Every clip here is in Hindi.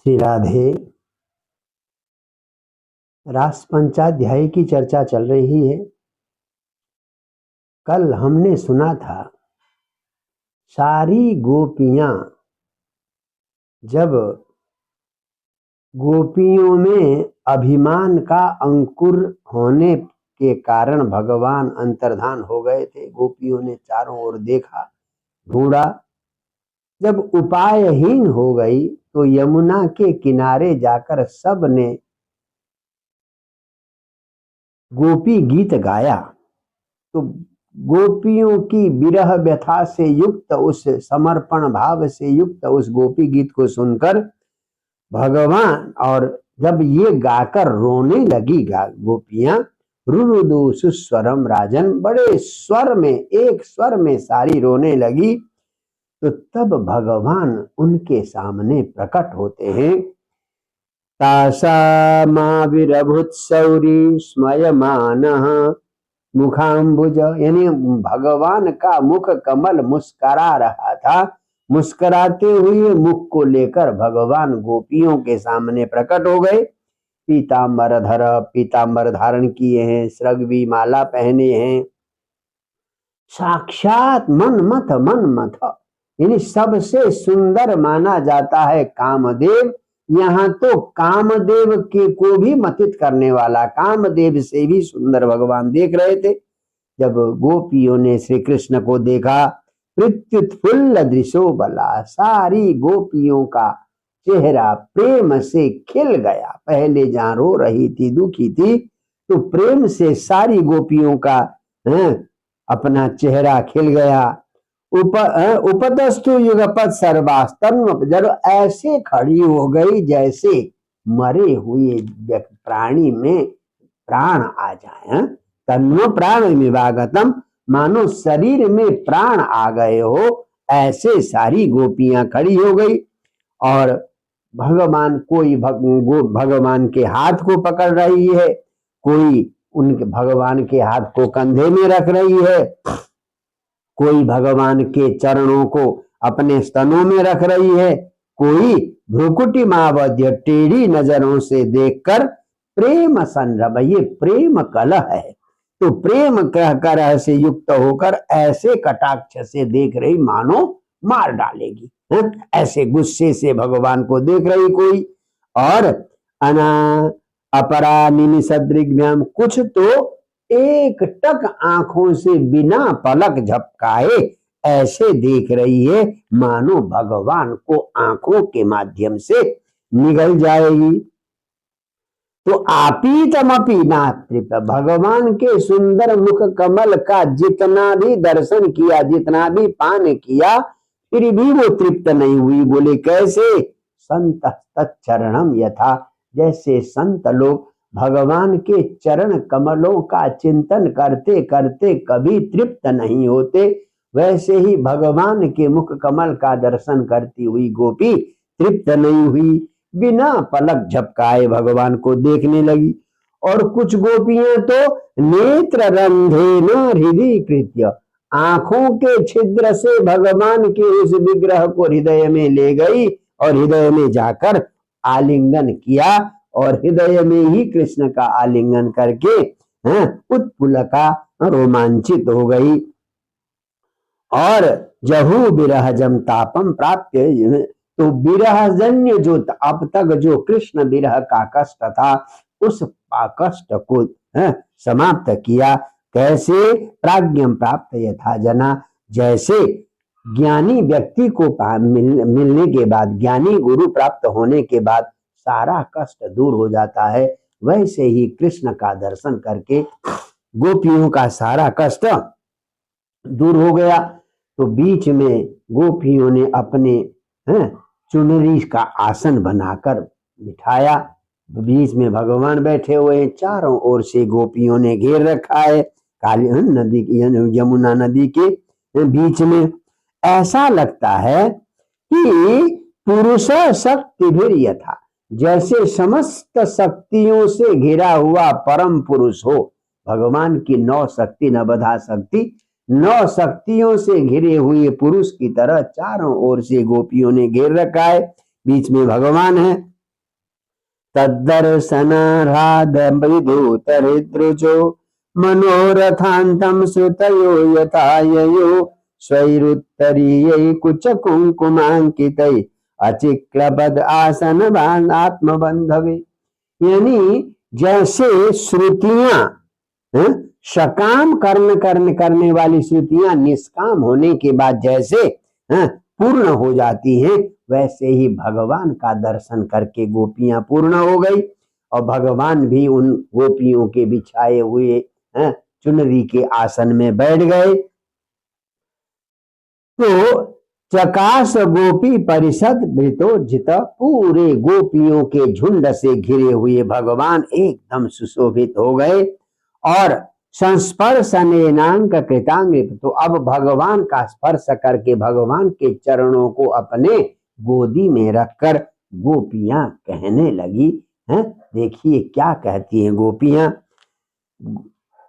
श्री राधे। रास पंचाध्याय की चर्चा चल रही है। कल हमने सुना था सारी गोपियां जब गोपियों में अभिमान का अंकुर होने के कारण भगवान अंतर्धान हो गए थे। गोपियों ने चारों ओर देखा, ढूंढा। जब उपायहीन हो गई तो यमुना के किनारे जाकर सब ने गोपी गीत गाया। तो गोपियों की विरह व्यथा से युक्त, उस समर्पण भाव से युक्त उस गोपी गीत को सुनकर भगवान, और जब ये गाकर रोने लगी गोपियां, रुरुदु सुस्वरम राजन, बड़े स्वर में, एक स्वर में सारी रोने लगी। तो तब भगवान उनके सामने प्रकट होते हैं। तासामाविरभुत्सौरी स्मयमानः मुखाम्बुज, यानी भगवान का मुख कमल मुस्करा रहा था। मुस्कराते हुए मुख को लेकर भगवान गोपियों के सामने प्रकट हो गए। पीतांबर धारण किए हैं, श्रगवी माला पहने हैं। साक्षात मनमथ, यानी सबसे सुंदर माना जाता है कामदेव। यहाँ तो कामदेव के को भी मथित करने वाला, कामदेव से भी सुंदर भगवान देख रहे थे। जब गोपियों ने श्री कृष्ण को देखा, प्रत्युत्फुल्ल दृशो बला, सारी गोपियों का चेहरा प्रेम से खिल गया। पहले जहां रो रही थी, दुखी थी, तो प्रेम से सारी गोपियों का अपना चेहरा खिल गया। उपतस्तु युगपत सर्वास्तन्व, जब ऐसे खड़ी हो गई जैसे मरे हुए प्राणी में प्राण आ जाए। तन्व प्राण विभागतम, मानो शरीर में प्राण आ गए हो, ऐसे सारी गोपियां खड़ी हो गई। और भगवान, कोई भगवान के हाथ को पकड़ रही है, कोई उनके भगवान के हाथ को कंधे में रख रही है, कोई भगवान के चरणों को अपने स्तनों में रख रही है, कोई भ्रुकुटी मावध्य टेढ़ी नजरों से देखकर प्रेम संरभ, ये प्रेम कलह है, तो प्रेम कलह से युक्त होकर ऐसे कटाक्ष से देख रही मानो मार डालेगी। ऐसे गुस्से से भगवान को देख रही कोई। और अना अपरा निमिषदृग्भ्याम, कुछ तो एक टक आंखों से बिना पलक झपकाए ऐसे देख रही है मानो भगवान को आंखों के माध्यम से निगल जाएगी। तो आपीतमपि नातृप, भगवान के सुंदर मुख कमल का जितना भी दर्शन किया, जितना भी पान किया, फिर भी वो तृप्त नहीं हुई। बोले कैसे? संत तच्चरणम यथा, जैसे संत लोग भगवान के चरण कमलों का चिंतन करते करते कभी तृप्त नहीं होते, वैसे ही भगवान के मुख कमल का दर्शन करती हुई गोपी तृप्त नहीं हुई, बिना पलक झपकाए भगवान को देखने लगी। और कुछ गोपियां तो नेत्र रंधेन हृदय कृत्य, आंखों के छिद्र से भगवान के उस विग्रह को हृदय में ले गई और हृदय में जाकर आलिंगन किया, और हृदय में ही कृष्ण का आलिंगन करके उत्पुलका रोमांचित हो गई। और जहू विरहजम तापम प्राप्त, तो विरहजन्य जो अब तक जो कृष्ण विरह का कष्ट था, उस कष्ट को समाप्त किया। कैसे? प्राज्ञम प्राप्त यथा जना, जैसे ज्ञानी व्यक्ति को मिलने के बाद, ज्ञानी गुरु प्राप्त होने के बाद सारा कष्ट दूर हो जाता है, वैसे ही कृष्ण का दर्शन करके गोपियों का सारा कष्ट दूर हो गया। तो बीच में गोपियों ने अपने चुनरी का आसन बनाकर बिठाया, बीच में भगवान बैठे हुए हैं, चारों ओर से गोपियों ने घेर रखा है काली नदी, यमुना नदी के बीच में। ऐसा लगता है कि पुरुष शक्ति भी यथा, जैसे समस्त शक्तियों से घिरा हुआ परम पुरुष हो। भगवान की 9 शक्ति, नवधा शक्ति, 9 शक्तियों से घिरे हुए पुरुष की तरह चारों ओर से गोपियों ने घेर रखा है, बीच में भगवान है। तद्दर्शनाराध मृदुतरिद्रुजो मनोरथान्तं श्रुतयो यथाययो स्वैरुत्तरीयै कुच कुंकुमांकितै अचिक्लबद आसन आत्मबंधवे। यानी जैसे श्रुतियां सकाम कर्म करने वाली श्रुतियां निष्काम होने के बाद जैसे पूर्ण हो जाती हैं, वैसे ही भगवान का दर्शन करके गोपियां पूर्ण हो गई और भगवान भी उन गोपियों के बिछाए हुए चुनरी के आसन में बैठ गए। तो चकाश गोपी परिषद मृतोज्जित, पूरे गोपियों के झुंड से घिरे हुए भगवान एकदम सुशोभित हो गए। और संस्पर्शनेनांक कृतांग, तो अब भगवान का स्पर्श करके भगवान के चरणों को अपने गोदी में रखकर गोपियां कहने लगी हैं। देखिए क्या कहती हैं गोपियां।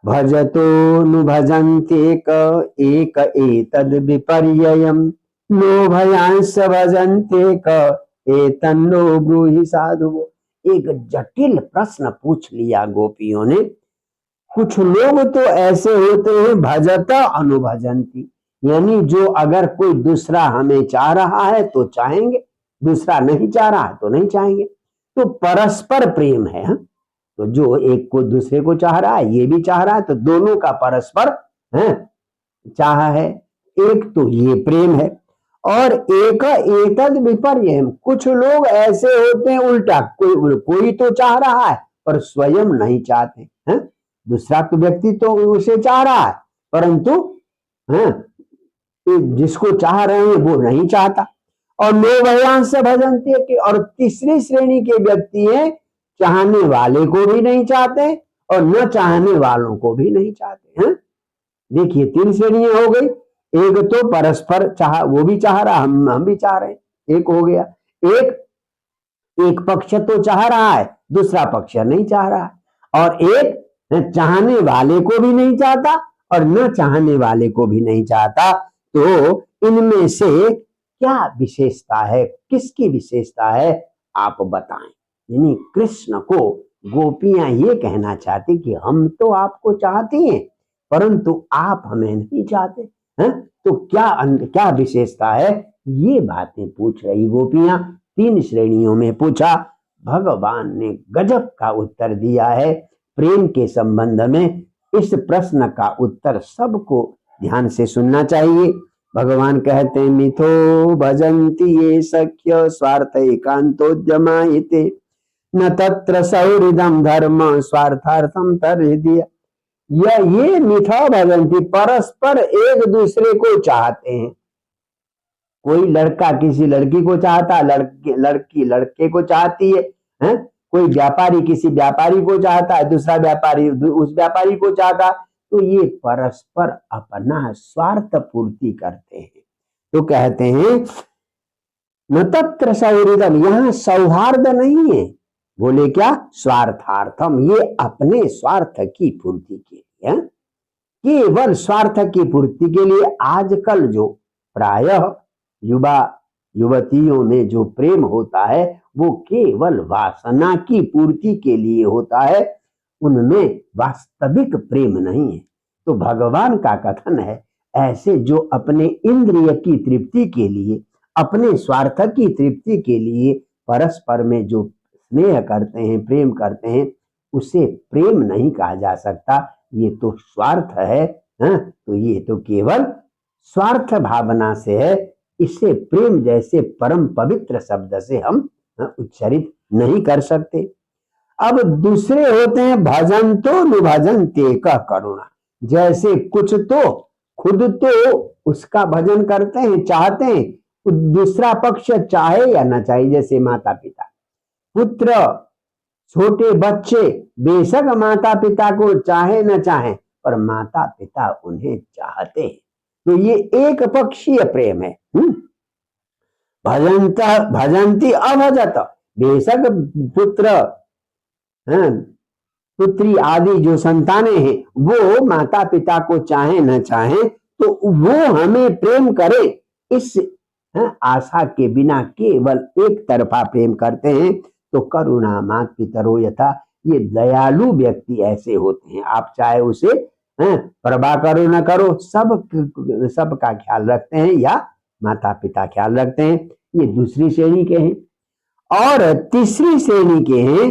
भजतो नु भजन्ते एक एतद् विपर्ययम् नो भयांस भजन्ते एतन्नो ब्रूहि साधु। एक जटिल प्रश्न पूछ लिया गोपियों ने। कुछ लोग तो ऐसे होते हैं भजता अनुभजंती, यानी जो अगर कोई दूसरा हमें चाह रहा है तो चाहेंगे, दूसरा नहीं चाह रहा है तो नहीं चाहेंगे। तो परस्पर प्रेम है। तो जो एक को दूसरे को चाह रहा है, ये भी चाह रहा है, तो दोनों का परस्पर चाह है। एक तो ये प्रेम है। और एक एतद विपर्य, कुछ लोग ऐसे होते हैं उल्टा, कोई तो चाह रहा है पर स्वयं नहीं चाहते हैं। दूसरा तो व्यक्ति तो उसे चाह रहा है परंतु जिसको चाह रहे हैं वो नहीं चाहता। और नो भयांस भजन्ते के, और तीसरी श्रेणी के व्यक्ति हैं चाहने वाले को भी नहीं चाहते और न चाहने वालों को भी नहीं चाहते हैं। देखिए 3 श्रेणियां हो गई। एक तो परस्पर चाह, वो भी चाह रहा, हम भी चाह रहे हैं, एक हो गया। एक पक्ष तो चाह रहा है, दूसरा पक्ष नहीं चाह रहा है। और एक चाहने वाले को भी नहीं चाहता और न चाहने वाले को भी नहीं चाहता। तो इनमें से क्या विशेषता है, किसकी विशेषता है, आप बताएं। यानी कृष्ण को गोपियां ये कहना चाहती कि हम तो आपको चाहती हैं परंतु आप हमें नहीं चाहते हैं। तो क्या विशेषता है, ये बातें पूछ रही गोपियां। 3 श्रेणियों में पूछा। भगवान ने गजब का उत्तर दिया है प्रेम के संबंध में। इस प्रश्न का उत्तर सबको ध्यान से सुनना चाहिए। भगवान कहते हैं मिथो भजन्ति ये सख्य स्वार्थ एकांतोद्यमायते न तत्र सौहृदम धर्म स्वार्थार्थम तरहृदय। ये मिथो भजन्ति, परस्पर एक दूसरे को चाहते हैं। कोई लड़का किसी लड़की को चाहता, लड़की लड़के को चाहती है, कोई व्यापारी किसी व्यापारी को चाहता है, दूसरा व्यापारी उस व्यापारी को चाहता। तो ये परस्पर अपना स्वार्थ पूर्ति करते हैं। तो कहते हैं न तत्र सौहृदम, यहाँ सौहार्द नहीं है। बोले क्या, स्वार्थार्थम, ये अपने स्वार्थ की पूर्ति के लिए, केवल स्वार्थ की पूर्ति के लिए। आजकल जो प्रायः युवतियों में जो प्रेम होता है वो केवल वासना की पूर्ति के लिए होता है, उनमें वास्तविक प्रेम नहीं है। तो भगवान का कथन है ऐसे जो अपने इंद्रिय की तृप्ति के लिए, अपने स्वार्थ की तृप्ति के लिए परस्पर में जो स्नेह करते हैं, प्रेम करते हैं, उसे प्रेम नहीं कहा जा सकता। ये तो स्वार्थ है। तो ये तो केवल स्वार्थ भावना से है। इसे प्रेम जैसे परम पवित्र शब्द से हम उच्चारित नहीं कर सकते। अब दूसरे होते हैं भजन्तो नुभजन्ते का करुणा। जैसे कुछ तो खुद तो उसका भजन करते हैं, चाहते हैं, दूसरा पक्ष चाहे या ना चाहे। जैसे माता पिता, पुत्र, छोटे बच्चे बेशक माता पिता को चाहे न चाहे पर माता पिता उन्हें चाहते हैं। तो ये एक पक्षीय प्रेम है। भजंती अभजत, बेशक पुत्र पुत्री आदि जो संतानें हैं वो माता पिता को चाहे न चाहे तो वो हमें प्रेम करे, इस आशा के बिना केवल एक तरफा प्रेम करते हैं। तो करुणा मात पितरो यथा, ये दयालु व्यक्ति ऐसे होते हैं। आप चाहे उसे परवाह करो न करो, सबका ख्याल रखते हैं, या माता पिता ख्याल रखते हैं। ये दूसरी श्रेणी के हैं। और तीसरी श्रेणी के हैं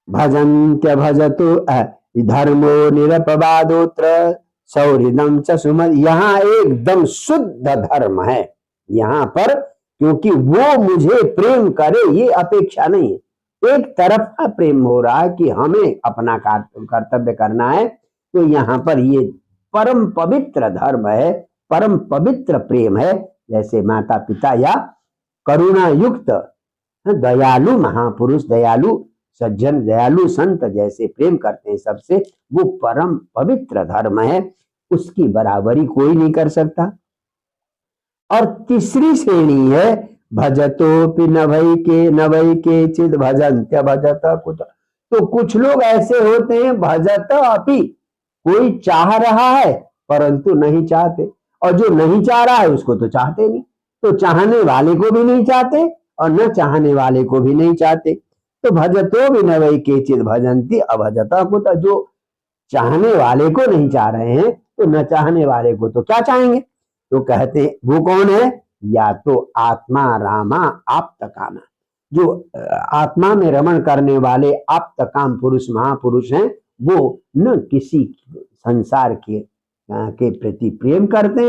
भजन्त्य भजतो धर्मो निरपवादोत्र सौहृदम च सुमत। यहाँ एकदम शुद्ध धर्म है यहाँ पर, क्योंकि वो मुझे प्रेम करे ये अपेक्षा नहीं है। एक तरफा प्रेम हो रहा है कि हमें अपना कर्तव्य करना है। तो यहाँ पर ये परम पवित्र धर्म है, परम पवित्र प्रेम है। जैसे माता पिता या करुणा युक्त दयालु महापुरुष, दयालु सज्जन, दयालु संत जैसे प्रेम करते हैं सबसे, वो परम पवित्र धर्म है, उसकी बराबरी कोई नहीं कर सकता। और तीसरी श्रेणी है भजतो नभई के चिद भजन्त्य भजत कुछ। तो कुछ लोग ऐसे होते हैं भजत अपि, कोई चाह रहा है परंतु नहीं चाहते, और जो नहीं चाह रहा है उसको तो चाहते नहीं। तो चाहने वाले को भी नहीं चाहते और न चाहने वाले को भी नहीं चाहते। तो भजतो विनवई के चिद भजंती अभजता कुत। जो चाहने वाले को नहीं चाह रहे हैं तो न चाहने वाले को तो क्या चाहेंगे। तो कहते वो कौन है, या तो आत्मा रामा आप्त काम, जो आत्मा में रमण करने वाले आप्त काम पुरुष महापुरुष हैं, वो न किसी संसार के प्रति प्रेम करते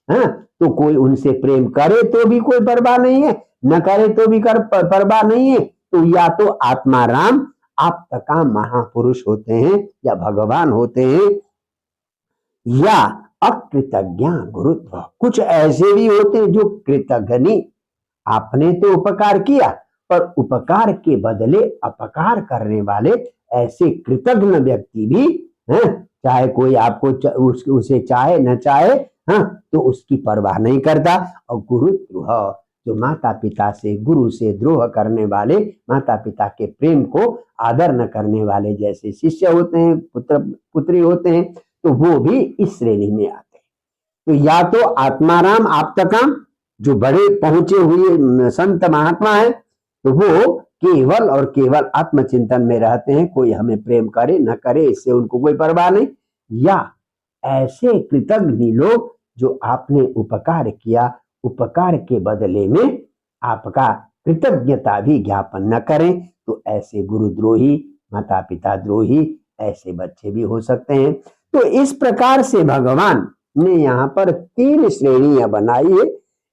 हैं। तो कोई उनसे प्रेम करे तो भी कोई परवाह नहीं है, न करे तो भी परवाह नहीं है। तो या तो आत्मा राम आप्त काम महापुरुष होते हैं या भगवान होते हैं, या अकृतज्ञ गुरुत्व। कुछ ऐसे भी होते हैं जो कृतज्ञ, आपने तो उपकार किया पर उपकार के बदले अपकार करने वाले ऐसे कृतज्ञ व्यक्ति भी हैं। चाहे कोई आपको उसे चाहे न चाहे, तो उसकी परवाह नहीं करता। और गुरुद्रोह, जो माता पिता से गुरु से द्रोह करने वाले, माता पिता के प्रेम को आदर न करने वाले जैसे शिष्य होते हैं, पुत्र पुत्री होते हैं, तो वो भी इस श्रेणी में आते हैं। तो या तो आत्माराम आप्तकाम, जो बड़े पहुंचे हुए संत महात्मा है, तो वो केवल और केवल आत्मचिंतन में रहते हैं, कोई हमें प्रेम करे न करे इससे उनको कोई परवाह नहीं। या ऐसे कृतज्ञ लोग जो आपने उपकार किया, उपकार के बदले में आपका कृतज्ञता भी ज्ञापन न करें, तो ऐसे गुरुद्रोही, माता पिता द्रोही ऐसे बच्चे भी हो सकते हैं। तो इस प्रकार से भगवान ने यहाँ पर 3 श्रेणियां बनाई है।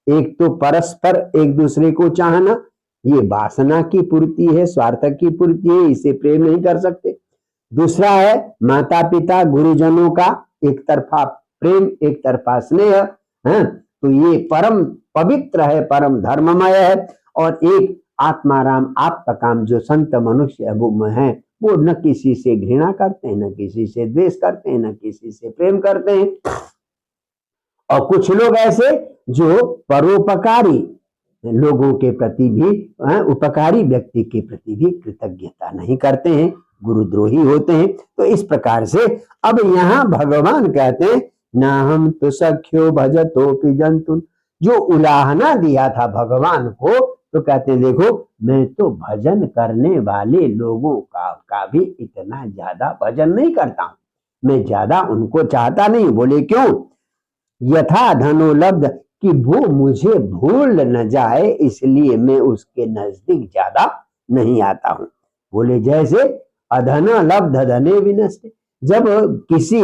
एक तो परस्पर एक दूसरे को चाहना, ये वासना की पूर्ति है, स्वार्थ की पूर्ति है, इसे प्रेम नहीं कर सकते। दूसरा है माता पिता गुरुजनों का एक तरफा प्रेम, एक तरफा स्नेह, तो ये परम पवित्र है, परम धर्ममय है। और एक आत्माराम आप्तकाम, जो संत मनुष्य है, वो न किसी से घृणा करते हैं, न किसी से द्वेष करते हैं, न किसी से प्रेम करते हैं। और कुछ लोग ऐसे जो परोपकारी लोगों के प्रति भी, उपकारी व्यक्ति के प्रति भी कृतज्ञता नहीं करते हैं, गुरुद्रोही होते हैं। तो इस प्रकार से अब यहाँ भगवान कहते हैं ना हम तो सख्यो भजतो जंतु। जो उलाहना दिया था भगवान को, तो कहते हैं देखो मैं तो भजन करने वाले लोगों का भी इतना ज्यादा भजन नहीं करता हूं, मैं ज्यादा उनको चाहता नहीं। बोले क्यों, यथा धनोलब्ध, कि वो मुझे भूल न जाए इसलिए मैं उसके नजदीक ज्यादा नहीं आता हूं। बोले जैसे अधन लब्ध धने विनष्ट, जब किसी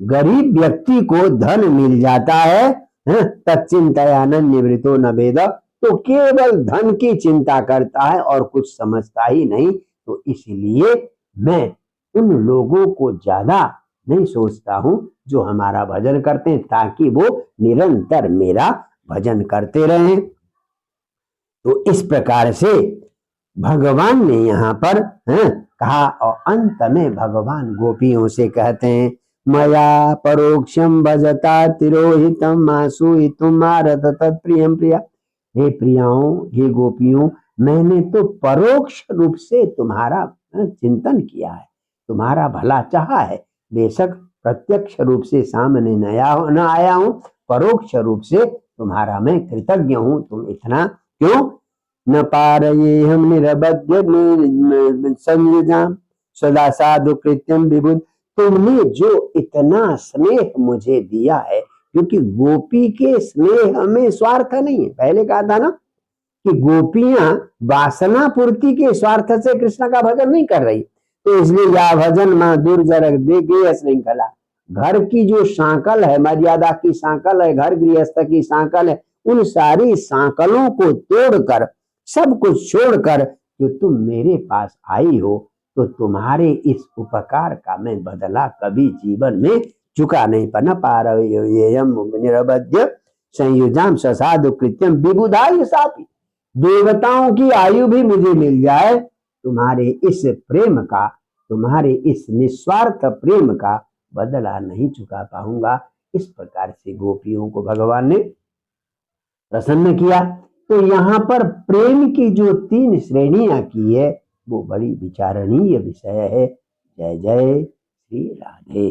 गरीब व्यक्ति को धन मिल जाता है, तच्चिंतयानन निवृतो न भेद, तो केवल धन की चिंता करता है और कुछ समझता ही नहीं। तो इसलिए मैं उन लोगों को ज्यादा नहीं सोचता हूं जो हमारा भजन करते हैं, ताकि वो निरंतर मेरा भजन करते रहें। तो इस प्रकार से भगवान ने यहाँ पर कहा। और अंत में भगवान गोपियों से कहते हैं मया परोक्षम भजता तिरोहितम मासुहितुम आरत तत्प्रियम प्रिया। हे प्रियाओं, हे गोपियों, मैंने तो परोक्ष रूप से तुम्हारा चिंतन किया है, तुम्हारा भला चाहा है। बेशक प्रत्यक्ष रूप से सामने न आया हूं, परोक्ष रूप से तुम्हारा मैं कृतज्ञ हूं। तुम इतना क्यों न पारये हम निरवध्य संयुजाम सदा साधु कृत्यम विबुध। तुमने जो इतना स्नेह मुझे दिया है, क्योंकि गोपी के स्नेह में स्वार्थ नहीं है। पहले कहा था ना कि गोपियां वासना पूर्ति के स्वार्थ से कृष्ण का भजन नहीं कर रही, तो इसलिए या भजन मां दुर्जरक देखे श्रृंखला। घर की जो सांकल है, मर्यादा की सांकल है, घर गृहस्थ की सांकल है, उन सारी सांकलों को तोड़कर, सब कुछ छोड़कर जो तुम मेरे पास आई हो, तो तुम्हारे इस उपकार का मैं बदला कभी जीवन में चुका नहीं पाना। पारयेयम निरवध्य संयुजाम ससाधु कृत्यम विबुधायु सापी। देवताओं की आयु भी मुझे मिल जाए, तुम्हारे इस प्रेम का, तुम्हारे इस निस्वार्थ प्रेम का बदला नहीं चुका पाऊंगा। इस प्रकार से गोपियों को भगवान ने प्रसन्न किया। तो यहाँ पर प्रेम की जो 3 श्रेणियां की है, वो बड़ी विचारणीय विषय है। जय जय श्री राधे।